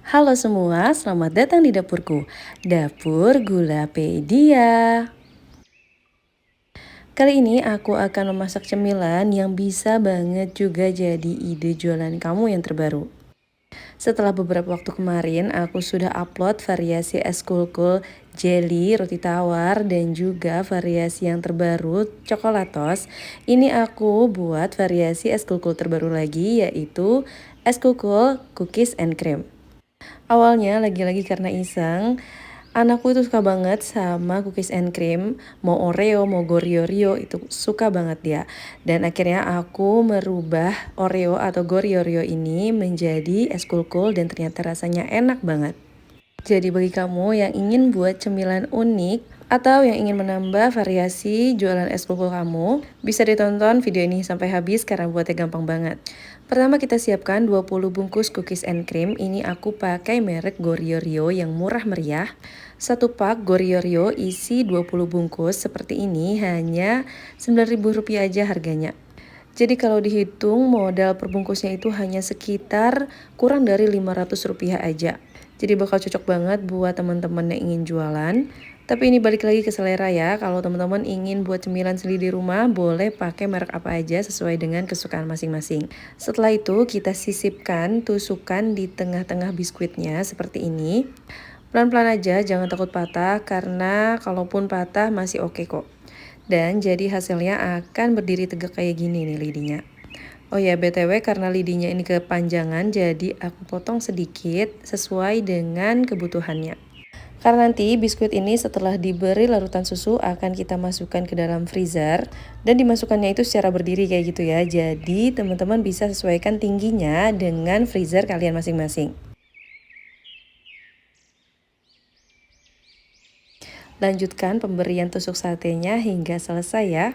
Halo semua, selamat datang di dapurku, Dapur Gulapedia. Kali ini aku akan memasak cemilan yang bisa banget juga jadi ide jualan kamu yang terbaru. Setelah beberapa waktu kemarin, aku sudah upload variasi es kulkul, jelly, roti tawar, dan juga variasi yang terbaru, coklatos. Ini aku buat variasi es kulkul terbaru lagi, yaitu es kulkul cookies and cream. Awalnya lagi-lagi karena iseng, anakku itu suka banget sama cookies and cream, mau Oreo, mau Gorio-Rio, itu suka banget dia. Dan akhirnya aku merubah Oreo atau Gorio-Rio ini menjadi es kulkul dan ternyata rasanya enak banget. Jadi bagi kamu yang ingin buat cemilan unik atau yang ingin menambah variasi jualan es kulkul kamu, bisa ditonton video ini sampai habis karena buatnya gampang banget. Pertama kita siapkan 20 bungkus cookies and cream. Ini aku pakai merek Gorio-Rio yang murah meriah. Satu pak Gorio-Rio isi 20 bungkus seperti ini hanya Rp9.000 aja harganya. Jadi kalau dihitung modal perbungkusnya itu hanya sekitar kurang dari Rp500 aja. Jadi bakal cocok banget buat teman-teman yang ingin jualan. Tapi ini balik lagi ke selera ya. Kalau teman-teman ingin buat cemilan sendiri di rumah, boleh pakai merek apa aja sesuai dengan kesukaan masing-masing. Setelah itu kita sisipkan tusukan di tengah-tengah biskuitnya seperti ini. Pelan-pelan aja, jangan takut patah karena kalaupun patah masih oke kok. Dan jadi hasilnya akan berdiri tegak kayak gini nih lidinya. Oh ya, BTW karena lidinya ini kepanjangan, jadi aku potong sedikit sesuai dengan kebutuhannya. Karena nanti biskuit ini setelah diberi larutan susu akan kita masukkan ke dalam freezer. Dan dimasukkannya itu secara berdiri kayak gitu ya. Jadi teman-teman bisa sesuaikan tingginya dengan freezer kalian masing-masing. Lanjutkan pemberian tusuk satenya hingga selesai ya.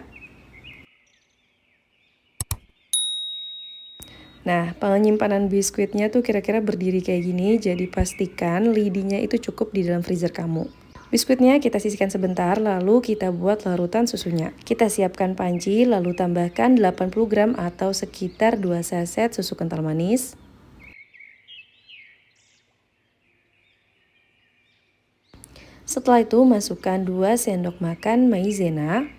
Nah, penyimpanan biskuitnya tuh kira-kira berdiri kayak gini, jadi pastikan lidinya itu cukup di dalam freezer kamu. Biskuitnya kita sisihkan sebentar, lalu kita buat larutan susunya. Kita siapkan panci, lalu tambahkan 80 gram atau sekitar 2 saset susu kental manis. Setelah itu masukkan 2 sendok makan maizena.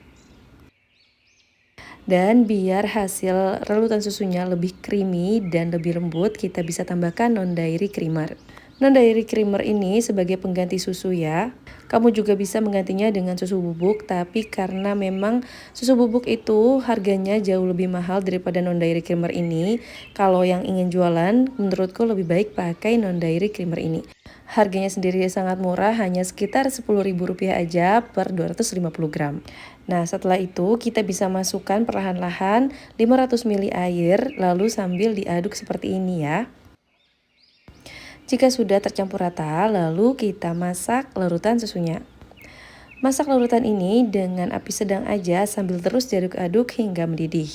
Dan biar hasil relutan susunya lebih creamy dan lebih lembut, kita bisa tambahkan non-dairy creamer. Non-dairy creamer ini sebagai pengganti susu ya. Kamu juga bisa menggantinya dengan susu bubuk, tapi karena memang susu bubuk itu harganya jauh lebih mahal daripada non-dairy creamer ini, kalau yang ingin jualan, menurutku lebih baik pakai non-dairy creamer ini. Harganya sendiri sangat murah, hanya sekitar Rp10.000 aja per 250 gram. Nah, setelah itu kita bisa masukkan perlahan-lahan 500 ml air, lalu sambil diaduk seperti ini ya. Jika sudah tercampur rata, lalu kita masak larutan susunya. Masak larutan ini dengan api sedang aja sambil terus diaduk-aduk hingga mendidih.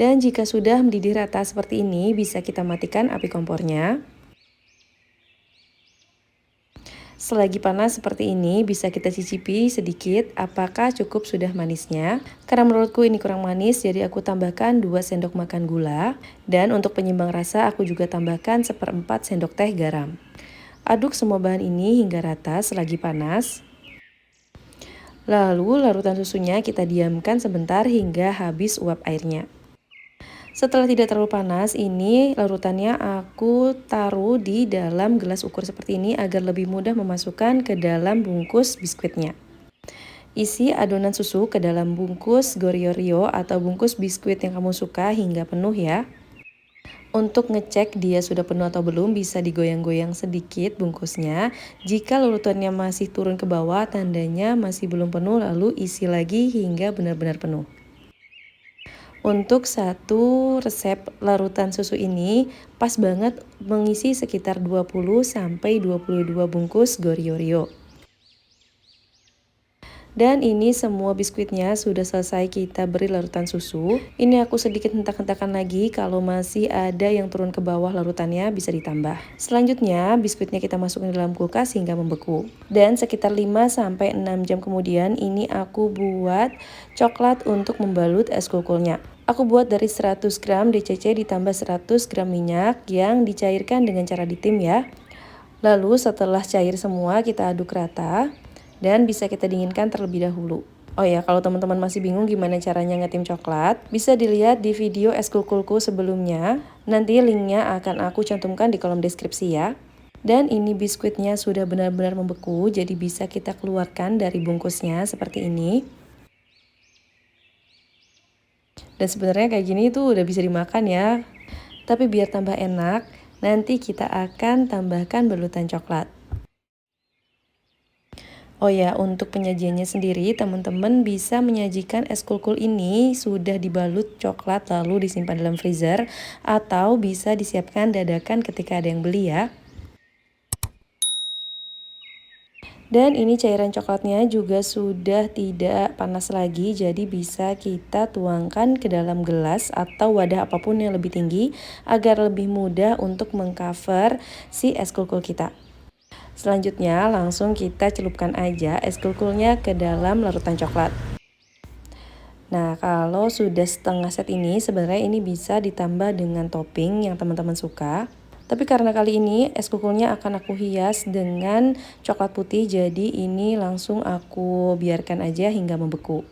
Dan jika sudah mendidih rata seperti ini, bisa kita matikan api kompornya. Selagi panas seperti ini, bisa kita cicipi sedikit apakah cukup sudah manisnya. Karena menurutku ini kurang manis, jadi aku tambahkan 2 sendok makan gula. Dan untuk penyimbang rasa, aku juga tambahkan 1/4 sendok teh garam. Aduk semua bahan ini hingga rata selagi panas. Lalu larutan susunya kita diamkan sebentar hingga habis uap airnya. Setelah tidak terlalu panas, ini larutannya aku taruh di dalam gelas ukur seperti ini agar lebih mudah memasukkan ke dalam bungkus biskuitnya. Isi adonan susu ke dalam bungkus Gorio-Rio atau bungkus biskuit yang kamu suka hingga penuh ya. Untuk ngecek dia sudah penuh atau belum, bisa digoyang-goyang sedikit bungkusnya. Jika larutannya masih turun ke bawah, tandanya masih belum penuh, lalu isi lagi hingga benar-benar penuh. Untuk satu resep larutan susu ini pas banget mengisi sekitar 20-22 bungkus Gorio-Rio. Dan ini semua biskuitnya sudah selesai kita beri larutan susu. Ini aku sedikit hentak-hentakan lagi, kalau masih ada yang turun ke bawah larutannya bisa ditambah. Selanjutnya biskuitnya kita masukkan dalam kulkas hingga membeku. Dan sekitar 5-6 jam kemudian ini aku buat coklat untuk membalut es kulkulnya. Aku buat dari 100 gram DCC ditambah 100 gram minyak yang dicairkan dengan cara ditim ya. Lalu setelah cair semua kita aduk rata dan bisa kita dinginkan terlebih dahulu. Oh ya, kalau teman-teman masih bingung gimana caranya ngetim coklat, bisa dilihat di video es kulkulku sebelumnya. Nanti linknya akan aku cantumkan di kolom deskripsi ya. Dan ini biskuitnya sudah benar-benar membeku, jadi bisa kita keluarkan dari bungkusnya seperti ini. Dan sebenarnya kayak gini tuh udah bisa dimakan ya. Tapi biar tambah enak, nanti kita akan tambahkan balutan coklat. Oh ya, untuk penyajiannya sendiri, teman-teman bisa menyajikan es kulkul ini sudah dibalut coklat lalu disimpan dalam freezer, atau bisa disiapkan dadakan ketika ada yang beli ya. Dan ini cairan coklatnya juga sudah tidak panas lagi, jadi bisa kita tuangkan ke dalam gelas atau wadah apapun yang lebih tinggi agar lebih mudah untuk mengcover si es kulkul kita. Selanjutnya langsung kita celupkan aja es kulkulnya ke dalam larutan coklat. Nah, kalau sudah setengah set ini sebenarnya ini bisa ditambah dengan topping yang teman-teman suka. Tapi karena kali ini es kulkulnya akan aku hias dengan coklat putih, jadi ini langsung aku biarkan aja hingga membeku.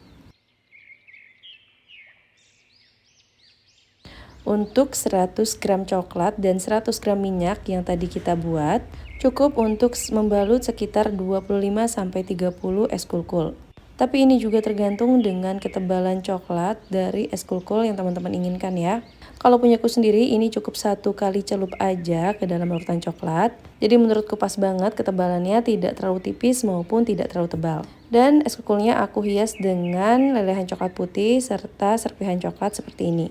Untuk 100 gram coklat dan 100 gram minyak yang tadi kita buat, cukup untuk membalut sekitar 25-30 es kulkul. Tapi ini juga tergantung dengan ketebalan coklat dari es kulkul yang teman-teman inginkan ya. Kalau punyaku sendiri ini cukup 1 kali celup aja ke dalam larutan coklat. Jadi menurutku pas banget ketebalannya, tidak terlalu tipis maupun tidak terlalu tebal. Dan es kulkulnya aku hias dengan lelehan coklat putih serta serpihan coklat seperti ini.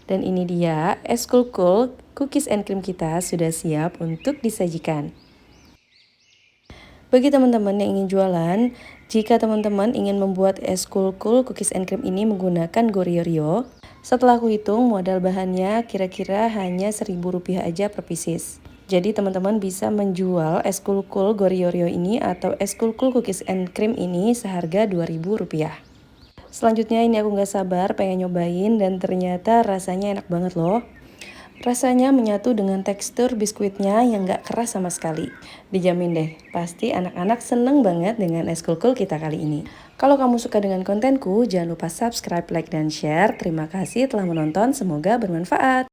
Dan ini dia es kulkul cookies and cream kita sudah siap untuk disajikan. Bagi teman-teman yang ingin jualan, jika teman-teman ingin membuat es kulkul cookies and cream ini menggunakan Goryeo, setelah aku hitung modal bahannya kira-kira hanya Rp1.000 aja per pieces. Jadi teman-teman bisa menjual es kulkul Goryeo ini atau es kulkul cookies and cream ini seharga Rp2.000. Selanjutnya ini aku nggak sabar pengen nyobain dan ternyata rasanya enak banget loh. Rasanya menyatu dengan tekstur biskuitnya yang nggak keras sama sekali. Dijamin deh, pasti anak-anak seneng banget dengan es kulkul kita kali ini. Kalau kamu suka dengan kontenku, jangan lupa subscribe, like, dan share. Terima kasih telah menonton, semoga bermanfaat.